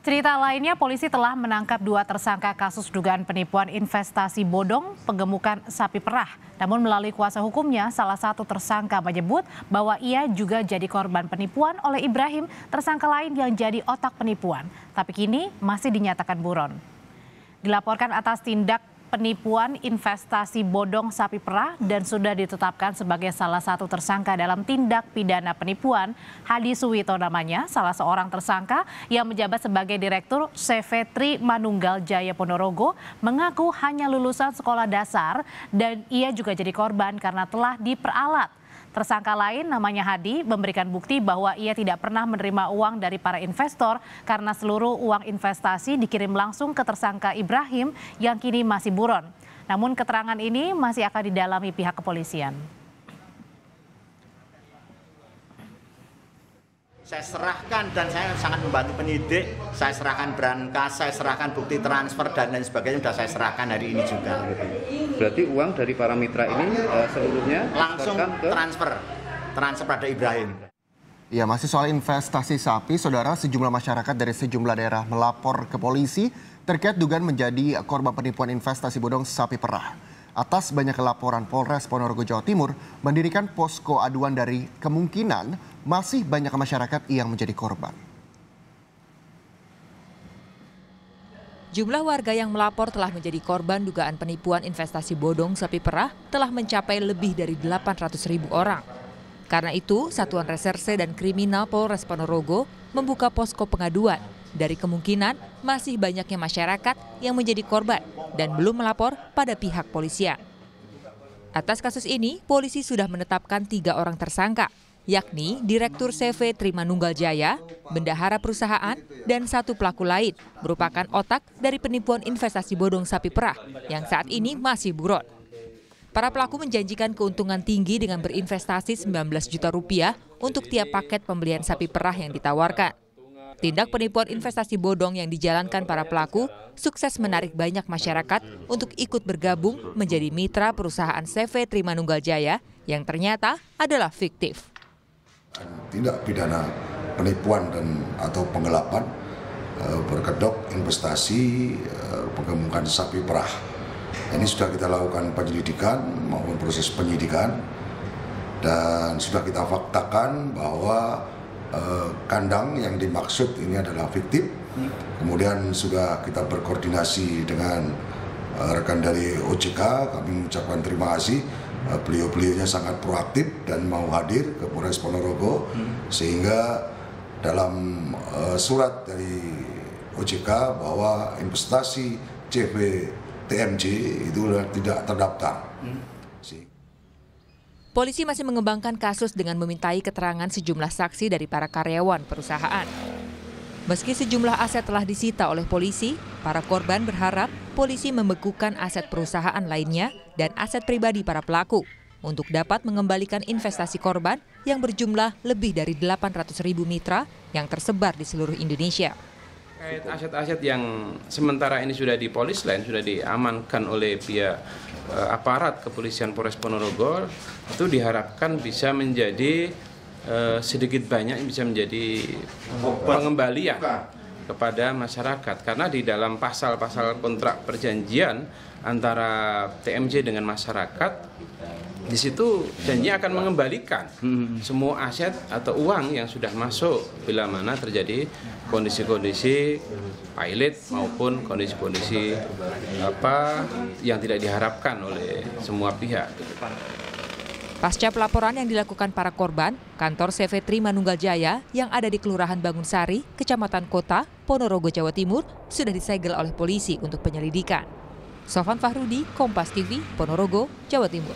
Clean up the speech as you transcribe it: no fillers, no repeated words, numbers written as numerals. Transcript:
Cerita lainnya, polisi telah menangkap 2 tersangka kasus dugaan penipuan investasi bodong penggemukan sapi perah. Namun melalui kuasa hukumnya, salah satu tersangka menyebut bahwa ia juga jadi korban penipuan oleh Ibrahim, tersangka lain yang jadi otak penipuan. Tapi kini masih dinyatakan buron. Dilaporkan atas tindak penipuan investasi bodong sapi perah dan sudah ditetapkan sebagai salah satu tersangka dalam tindak pidana penipuan. Hadi Suwito namanya, salah seorang tersangka yang menjabat sebagai Direktur CV Tri Manunggal Jaya Ponorogo, mengaku hanya lulusan sekolah dasar dan ia juga jadi korban karena telah diperalat. Tersangka lain namanya Hadi memberikan bukti bahwa ia tidak pernah menerima uang dari para investor karena seluruh uang investasi dikirim langsung ke tersangka Ibrahim yang kini masih buron. Namun keterangan ini masih akan didalami pihak kepolisian. Saya serahkan dan saya sangat membantu penyidik, saya serahkan berangkas, saya serahkan bukti transfer dan lain sebagainya sudah saya serahkan hari ini juga. Berarti uang dari para mitra ini seluruhnya langsung transfer pada Ibrahim. Ya, masih soal investasi sapi, saudara, sejumlah masyarakat dari sejumlah daerah melapor ke polisi terkait dugaan menjadi korban penipuan investasi bodong sapi perah. Atas banyak laporan, Polres Ponorogo, Jawa Timur mendirikan posko aduan dari kemungkinan masih banyak masyarakat yang menjadi korban. Jumlah warga yang melapor telah menjadi korban dugaan penipuan investasi bodong sapi perah telah mencapai lebih dari 800.000 orang. Karena itu, Satuan Reserse dan Kriminal Polres Ponorogo membuka posko pengaduan dari kemungkinan masih banyaknya masyarakat yang menjadi korban dan belum melapor pada pihak polisian. Atas kasus ini, polisi sudah menetapkan 3 orang tersangka, yakni Direktur CV Tri Manunggal Jaya, bendahara perusahaan, dan 1 pelaku lain merupakan otak dari penipuan investasi bodong sapi perah yang saat ini masih buron. Para pelaku menjanjikan keuntungan tinggi dengan berinvestasi 19 juta rupiah untuk tiap paket pembelian sapi perah yang ditawarkan. Tindak penipuan investasi bodong yang dijalankan para pelaku sukses menarik banyak masyarakat untuk ikut bergabung menjadi mitra perusahaan CV Tri Manunggal Jaya yang ternyata adalah fiktif. Tindak pidana penipuan dan atau penggelapan berkedok investasi penggemukan sapi perah. Ini sudah kita lakukan penyelidikan maupun proses penyidikan dan sudah kita faktakan bahwa kandang yang dimaksud ini adalah fiktif. Kemudian sudah kita berkoordinasi dengan rekan dari OJK, kami mengucapkan terima kasih. Beliau-beliaunya sangat proaktif dan mau hadir ke Polres Ponorogo, sehingga dalam surat dari OJK bahwa investasi CV TMJ itu tidak terdaftar. Polisi masih mengembangkan kasus dengan memintai keterangan sejumlah saksi dari para karyawan perusahaan. Meski sejumlah aset telah disita oleh polisi, para korban berharap polisi membekukan aset perusahaan lainnya dan aset pribadi para pelaku untuk dapat mengembalikan investasi korban yang berjumlah lebih dari 800.000 mitra yang tersebar di seluruh Indonesia. Aset-aset yang sementara ini sudah di polis lain, sudah diamankan oleh pihak aparat kepolisian Polres Ponorogo, itu diharapkan bisa menjadi sedikit banyak bisa menjadi pengembalian kepada masyarakat. Karena di dalam pasal-pasal kontrak perjanjian antara TMJ dengan masyarakat, di situ janji akan mengembalikan semua aset atau uang yang sudah masuk bila mana terjadi kondisi-kondisi pilot maupun kondisi-kondisi yang tidak diharapkan oleh semua pihak. Pasca pelaporan yang dilakukan para korban, kantor CV Tri Manunggal Jaya yang ada di Kelurahan Bangunsari, Kecamatan Kota, Ponorogo, Jawa Timur, sudah disegel oleh polisi untuk penyelidikan. Sofan Fahrudi, Kompas TV, Ponorogo, Jawa Timur.